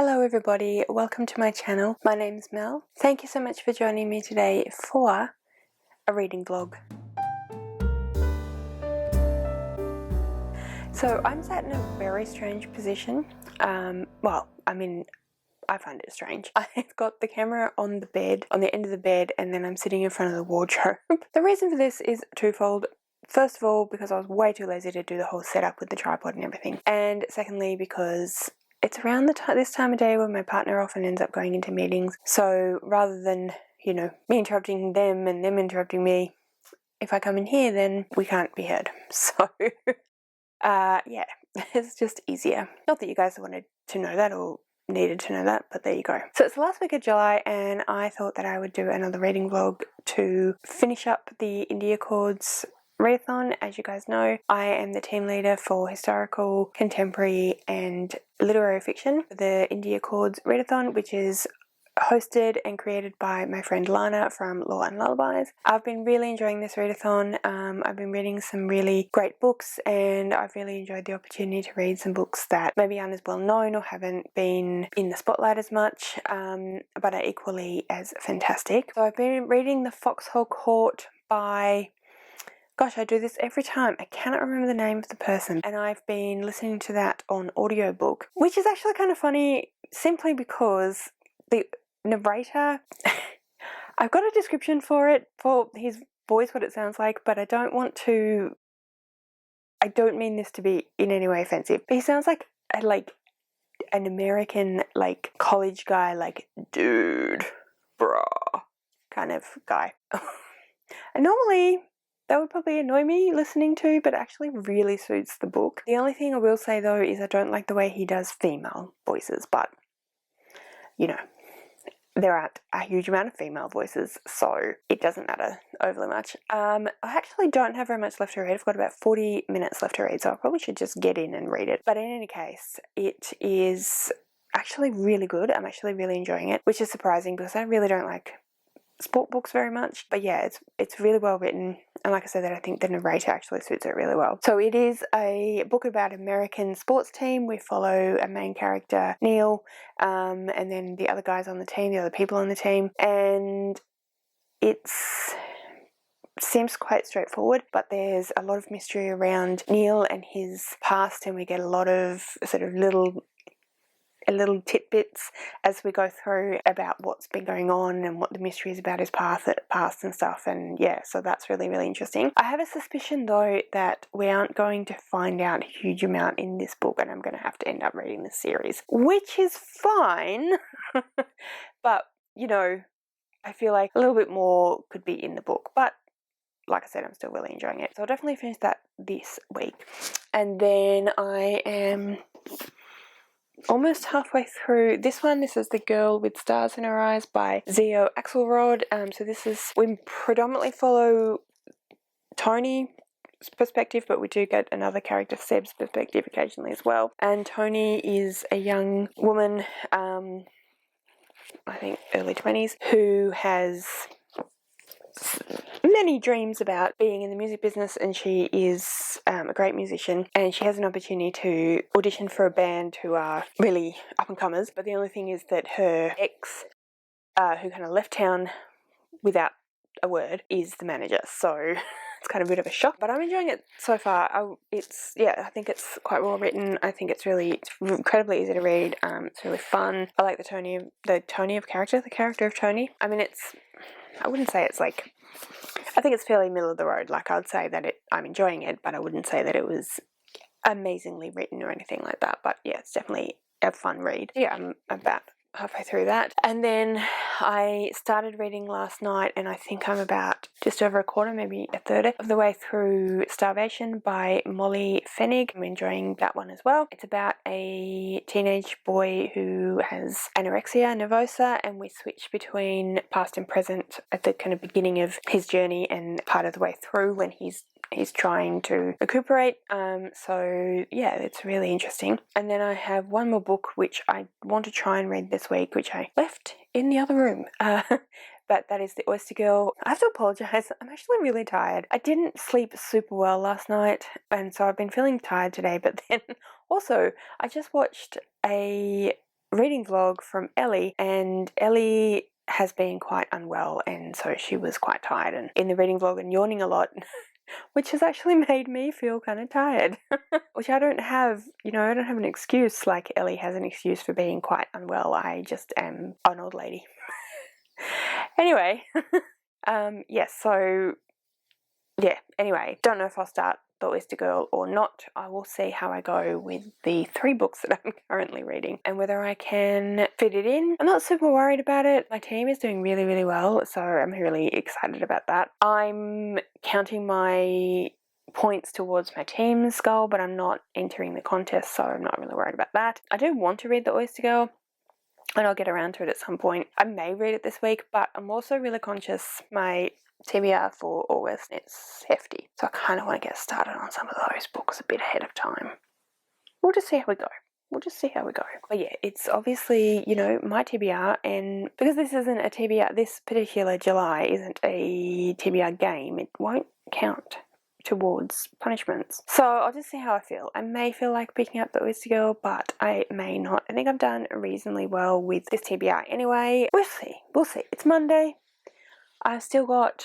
Hello everybody, welcome to my channel. My name's Mel. Thank you so much for joining me today for a reading vlog. So I'm sat in a very strange position. I find it strange. I've got the camera on the bed, on the end of the bed, and then I'm sitting in front of the wardrobe. The reason for this is twofold. First of all, because I was way too lazy to do the whole setup with the tripod and everything. And secondly, because it's around this time of day when my partner often ends up going into meetings. So rather than, me interrupting them and them interrupting me, if I come in here, then we can't be heard. So, yeah, it's just easier. Not that you guys wanted to know that or needed to know that, but there you go. So it's the last week of July and I thought that I would do another reading vlog to finish up the India Chords readathon. As you guys know, I am the team leader for historical, contemporary and literary fiction for the India Chords readathon, which is hosted and created by my friend Lana from Law and Lullabies. I've been really enjoying this readathon. I've been reading some really great books and I've really enjoyed the opportunity to read some books that maybe aren't as well known or haven't been in the spotlight as much, but are equally as fantastic. So I've been reading The Foxhole Court by... Gosh, I do this every time. I cannot remember the name of the person. And I've been listening to that on audiobook, which is actually kind of funny simply because the narrator, I've got a description for it, for his voice, what it sounds like, but I don't mean this to be in any way offensive. But he sounds like an American, college guy, dude, bruh, kind of guy. And normally that would probably annoy me listening to, but actually really suits the book. The only thing I will say though is I don't like the way he does female voices, but there aren't a huge amount of female voices, so it doesn't matter overly much. I actually don't have very much left to read. I've got about 40 minutes left to read, so I probably should just get in and read it. But in any case, it is actually really good. I'm actually really enjoying it, which is surprising because I really don't like sport books very much, but yeah, it's really well written, and like I said, that I think the narrator actually suits it really well. So it is a book about an American sports team. We follow a main character, Neil, and then the other guys on the team, the other people on the team, and it seems quite straightforward, but there's a lot of mystery around Neil and his past, and we get a lot of sort of little tidbits as we go through about what's been going on and what the mystery is about his past and stuff, and yeah, so that's really, really interesting. I have a suspicion though that we aren't going to find out a huge amount in this book and I'm going to have to end up reading this series, which is fine. But I feel like a little bit more could be in the book, but like I said, I'm still really enjoying it, so I'll definitely finish that this week. And then I am almost halfway through this one. This is The Girl with Stars in Her Eyes by Zio Axelrod. We predominantly follow Tony's perspective, but we do get another character, Seb's perspective, occasionally as well. And Tony is a young woman, I think early 20s, who has many dreams about being in the music business, and she is a great musician, and she has an opportunity to audition for a band who are really up and comers, but the only thing is that her ex, who kind of left town without a word, is the manager, so it's kind of a bit of a shock, but I'm enjoying it so far. I think it's quite well written. I think it's incredibly easy to read. It's really fun. I like the character of Tony. I mean, I wouldn't say it's I think it's fairly middle of the road. I would say that I'm enjoying it, but I wouldn't say that it was amazingly written or anything like that. But yeah, it's definitely a fun read. Yeah, I'm about halfway through that. And then I started reading last night, and I think I'm about just over a quarter, maybe a third of the way through Starvation by Molly Fenig. I'm enjoying that one as well. It's about a teenage boy who has anorexia nervosa, and we switch between past and present at the kind of beginning of his journey and part of the way through when he's trying to recuperate. So yeah, it's really interesting. And then I have one more book which I want to try and read this week, which I left in the other room. But that is The Oyster Girl. I have to apologise, I'm actually really tired. I didn't sleep super well last night, and so I've been feeling tired today, but then also I just watched a reading vlog from Ellie, and Ellie has been quite unwell, and so she was quite tired and in the reading vlog and yawning a lot, which has actually made me feel kind of tired. Which I don't have, I don't have an excuse like Ellie has an excuse for being quite unwell. I just am an old lady. Anyway, yes, so yeah, anyway, don't know if I'll start The Oyster Girl or not. I will see how I go with the 3 books that I'm currently reading and whether I can fit it in. I'm not super worried about it. My team is doing really, really well, so I'm really excited about that. I'm counting my points towards my team's goal, but I'm not entering the contest, so I'm not really worried about that. I do want to read The Oyster Girl, and I'll get around to it at some point. I may read it this week, but I'm also really conscious my TBR for August, it's hefty. So I kind of want to get started on some of those books a bit ahead of time. We'll just see how we go. But yeah, it's obviously, my TBR, and because this isn't a TBR, this particular July isn't a TBR game, it won't count towards punishments. So I'll just see how I feel. I may feel like picking up The Oyster Girl, but I may not. I think I've done reasonably well with this TBR anyway. We'll see. It's Monday. I've still got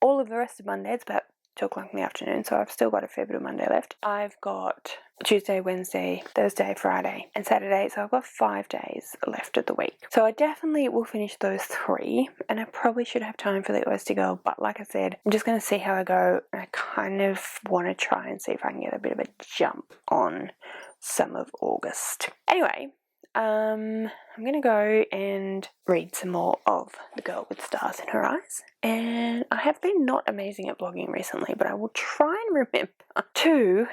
all of the rest of Monday. It's about 2 o'clock in the afternoon, so I've still got a fair bit of Monday left. I've got Tuesday, Wednesday, Thursday, Friday, and Saturday, so I've got 5 days left of the week. So I definitely will finish those 3, and I probably should have time for The Oyster Girl, but like I said, I'm just going to see how I go. I kind of want to try and see if I can get a bit of a jump on some of August. Anyway, I'm going to go and read some more of The Girl with Stars in Her Eyes. And I have been not amazing at blogging recently, but I will try and remember to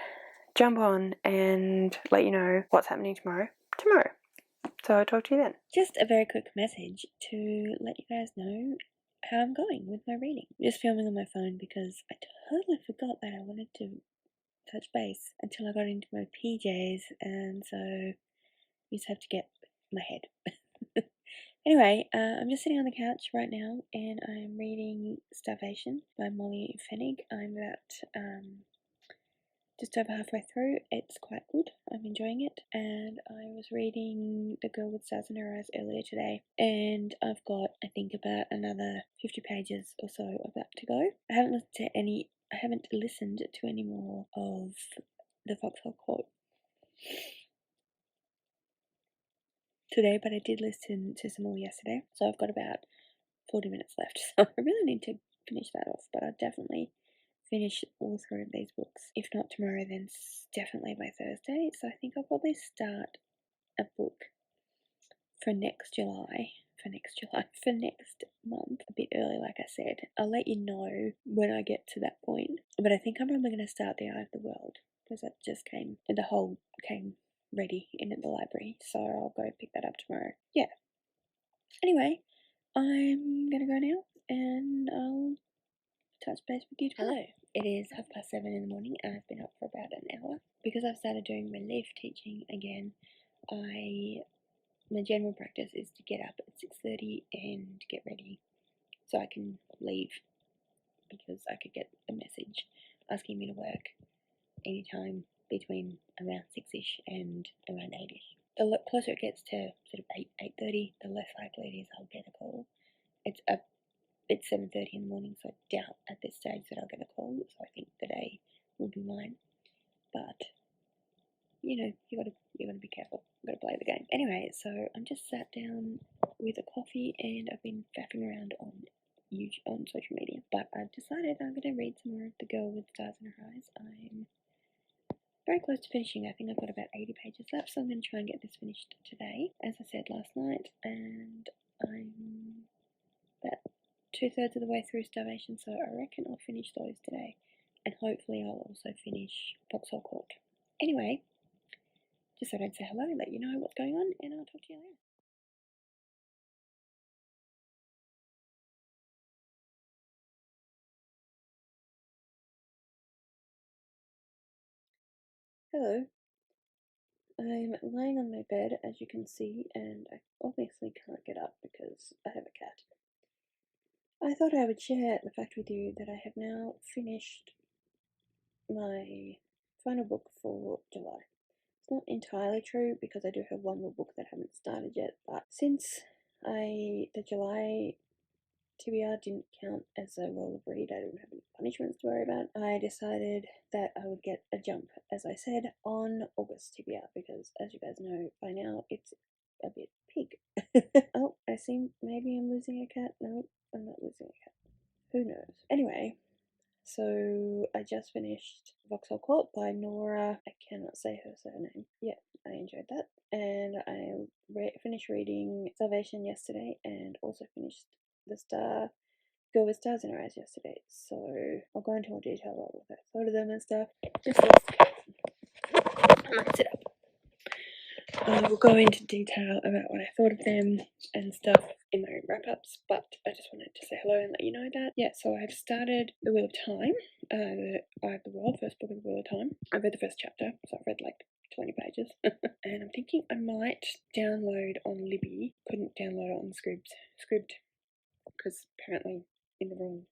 jump on and let you know what's happening tomorrow. So I'll talk to you then. Just a very quick message to let you guys know how I'm going with my reading. Just filming on my phone because I totally forgot that I wanted to touch base until I got into my PJs, and so you just have to get my head. Anyway, I'm just sitting on the couch right now and I'm reading Starvation by Molly Fenig. I'm about just over halfway through. It's quite good. I'm enjoying it. And I was reading The Girl with Stars in Her Eyes earlier today, and I've got, I think, about another 50 pages or so about to go. I haven't listened to any more of the Foxhole Court today, but I did listen to some more yesterday, so I've got about 40 minutes left, so I really need to finish that off, but I'll definitely finish all 3 of these books. If not tomorrow, then definitely by Thursday, so I think I'll probably start a book for next month, a bit early, like I said. I'll let you know when I get to that point, but I think I'm probably going to start The Eye of the World, because that just came ready in at the library, so I'll go pick that up tomorrow. Yeah. Anyway, I'm gonna go now and I'll touch base with you tomorrow. Hello. It is 7:30 in the morning and I've been up for about an hour. Because I've started doing relief teaching again, my general practice is to get up at 6:30 and get ready so I can leave, because I could get a message asking me to work anytime between around 6ish and around 8ish. The closer it gets to sort of 8:30, the less likely it is I'll get a call. It's 7:30 in the morning, so I doubt at this stage that I'll get a call, so I think the day will be mine. But you gotta be careful. You gotta play the game. Anyway, so I'm just sat down with a coffee and I've been faffing around on social media. But I've decided I'm gonna read some more of The Girl with Stars in Her Eyes. I'm very close to finishing. I think I've got about 80 pages left, so I'm going to try and get this finished today, as I said last night, and I'm about 2/3 of the way through Starvation, so I reckon I'll finish those today, and hopefully I'll also finish Foxhole Court. Anyway, just thought I'd say hello, let you know what's going on, and I'll talk to you later. Hello. I'm lying on my bed, as you can see, and I obviously can't get up because I have a cat. I thought I would share the fact with you that I have now finished my final book for July. not entirely true because I do have one more book that I haven't started yet, but since the July TBR didn't count as a roll of read, I don't have any punishments to worry about, I decided that I would get a jump, as I said, on August TBR, because as you guys know by now, it's a bit peak. Oh, I seem, maybe I'm losing a cat. No, I'm not losing a cat. Who knows? Anyway, so I just finished Vauxhall Court by Nora. I cannot say her surname. Yeah, I enjoyed that. And I finished reading Salvation yesterday, and also finished Girl with Stars in Her Eyes yesterday. So I'll go into more detail about what I thought of them and stuff. Just I might sit up. I will go into detail about what I thought of them and stuff in my wrap-ups, but I just wanted to say hello and let you know that. Yeah, so I've started The Wheel of Time, the World, first book of The Wheel of Time. I've read the first chapter, so I've read like 20 pages. And I'm thinking I might download on Libby. Couldn't download it on Scribd, because apparently in the wrong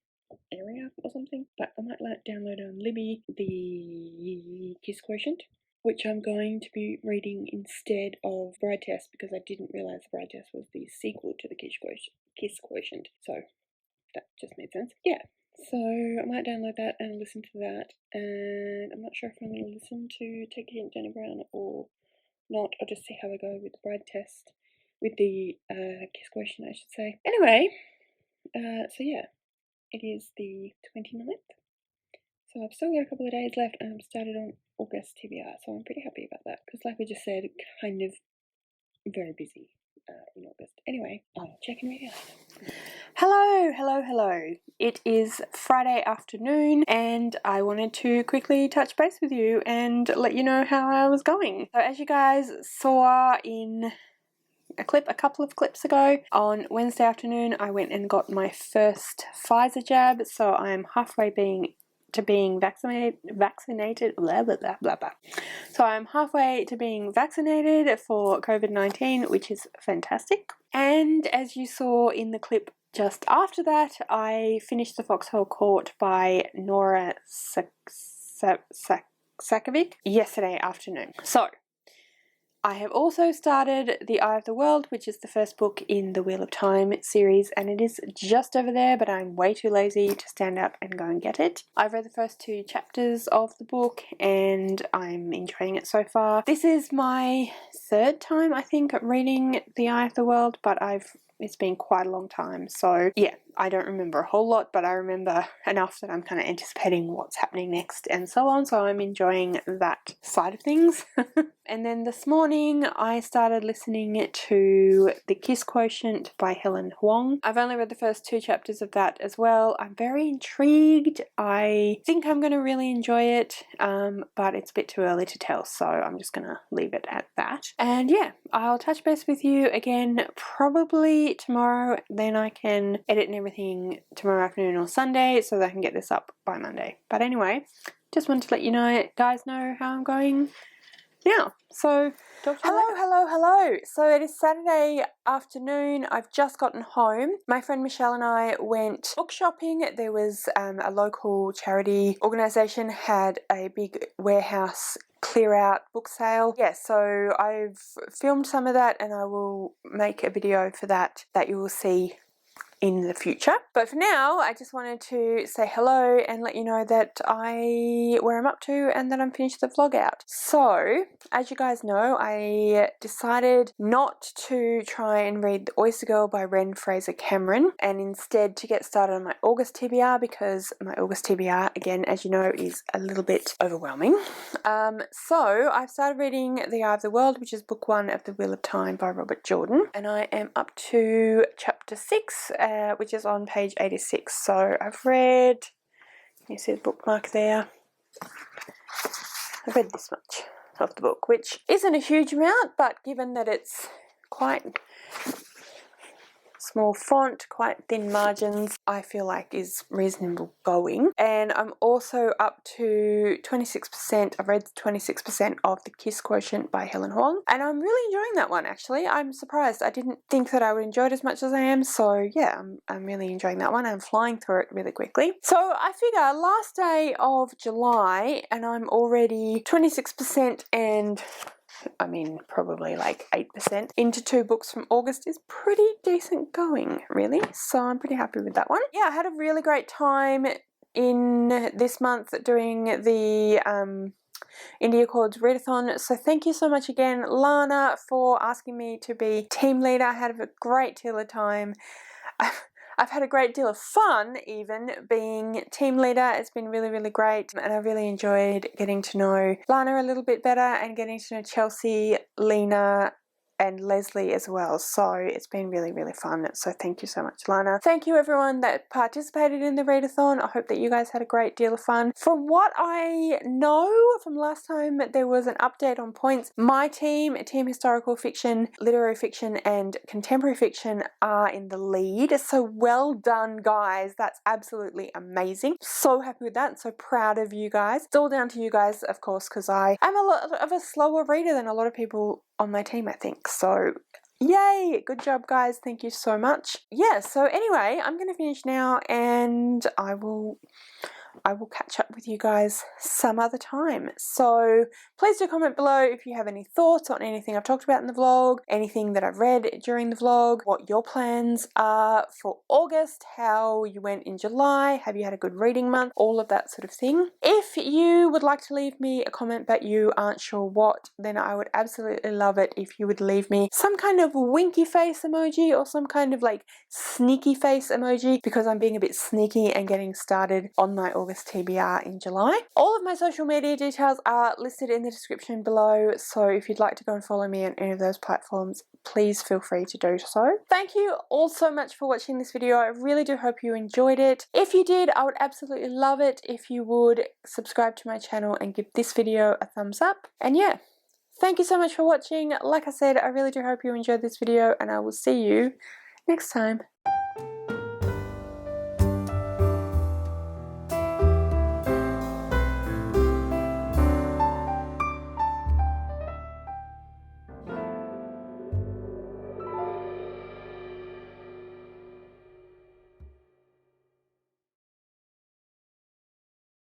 area or something. But I might download on Libby the Kiss Quotient, which I'm going to be reading instead of Bride Test, because I didn't realise the Bride Test was the sequel to the Kiss Quotient. So that just made sense. Yeah, so I might download that and listen to that, and I'm not sure if I'm going to listen to Take a Hint, Jenny Brown, or not. I'll just see how I go with the Bride Test, with the Kiss Quotient, I should say. Anyway, so yeah, it is the 29th. So I've still got a couple of days left, and I'm started on August TBR, so I'm pretty happy about that, because like we just said, kind of very busy in August. Anyway, I'll check and read it. Hello. It is Friday afternoon, and I wanted to quickly touch base with you and let you know how I was going. So as you guys saw in a couple of clips ago, on Wednesday afternoon I went and got my first Pfizer jab, so I'm halfway being vaccinated, blah, blah, blah, blah, blah. So I'm halfway to being vaccinated for COVID-19, which is fantastic. And as you saw in the clip just after that, I finished the Vauxhall Court by Nora Sakovic yesterday afternoon. So I have also started The Eye of the World, which is the first book in the Wheel of Time series, and it is just over there, but I'm way too lazy to stand up and go and get it. I've read the first 2 chapters of the book, and I'm enjoying it so far. This is my 3rd time, I think, reading The Eye of the World, but it's been quite a long time, so yeah, I don't remember a whole lot, but I remember enough that I'm kind of anticipating what's happening next and so on, so I'm enjoying that side of things. And then this morning I started listening to The Kiss Quotient by Helen Huang. I've only read the first 2 chapters of that as well. I'm very intrigued. I think I'm going to really enjoy it, but it's a bit too early to tell, so I'm just going to leave it at that. And yeah, I'll touch base with you again probably tomorrow, then I can edit and everything tomorrow afternoon or Sunday so that I can get this up by Monday. But anyway, just wanted to let you guys know how I'm going now. So hello. So it is Saturday afternoon. I've just gotten home. My friend Michelle and I went book shopping. There was a local charity organisation had a big warehouse clear out book sale. Yeah, so I've filmed some of that, and I will make a video for that you will see in the future. But for now, I just wanted to say hello and let you know that where I'm up to, and that I'm finished the vlog out. So, as you guys know, I decided not to try and read The Oyster Girl by Ren Fraser Cameron, and instead to get started on my August TBR, because my August TBR, again, as you know, is a little bit overwhelming. So I've started reading The Eye of the World, which is book 1 of The Wheel of Time by Robert Jordan, and I am up to chapter 6, which is on page 86. So I've read, you see the bookmark there, I've read this much of the book, which isn't a huge amount, but given that it's quite small font, quite thin margins, I feel like is reasonable going. And I'm also up to 26%. I've read 26% of The Kiss Quotient by Helen Huang, and I'm really enjoying that one, actually. I'm surprised. I didn't think that I would enjoy it as much as I am, so yeah, I'm really enjoying that one. I'm flying through it really quickly. So I figure last day of July, and I'm already 26% and I mean, probably like 8% into 2 books from August is pretty decent going, really. So I'm pretty happy with that one. Yeah, I had a really great time in this month doing the Indie Accords readathon. So thank you so much again, Lana, for asking me to be team leader. I had a great deal of time. I've had a great deal of fun even being team leader. It's been really, really great, and I really enjoyed getting to know Lana a little bit better and getting to know Chelsea, Lena, and Leslie as well. So it's been really, really fun. So thank you so much, Lana. Thank you everyone that participated in the readathon. I hope that you guys had a great deal of fun. From what I know from last time, there was an update on points. My team, Team Historical Fiction, Literary Fiction, and Contemporary Fiction are in the lead. So well done, guys. That's absolutely amazing. So happy with that. So proud of you guys. It's all down to you guys, of course, because I am a lot of a slower reader than a lot of people on my team, I think. So yay, good job guys, thank you so much. Yeah, so anyway, I'm gonna finish now and I will catch up with you guys some other time. So please do comment below if you have any thoughts on anything I've talked about in the vlog, anything that I've read during the vlog, what your plans are for August, how you went in July, have you had a good reading month, all of that sort of thing. If you would like to leave me a comment but you aren't sure what, then I would absolutely love it if you would leave me some kind of winky face emoji or some kind of like sneaky face emoji, because I'm being a bit sneaky and getting started on my August TBR in July. All of my social media details are listed in the description below, so if you'd like to go and follow me on any of those platforms, please feel free to do so. Thank you all so much for watching this video. I really do hope you enjoyed it. If you did, I would absolutely love it if you would subscribe to my channel and give this video a thumbs up. And yeah, thank you so much for watching. Like I said, I really do hope you enjoyed this video, and I will see you next time.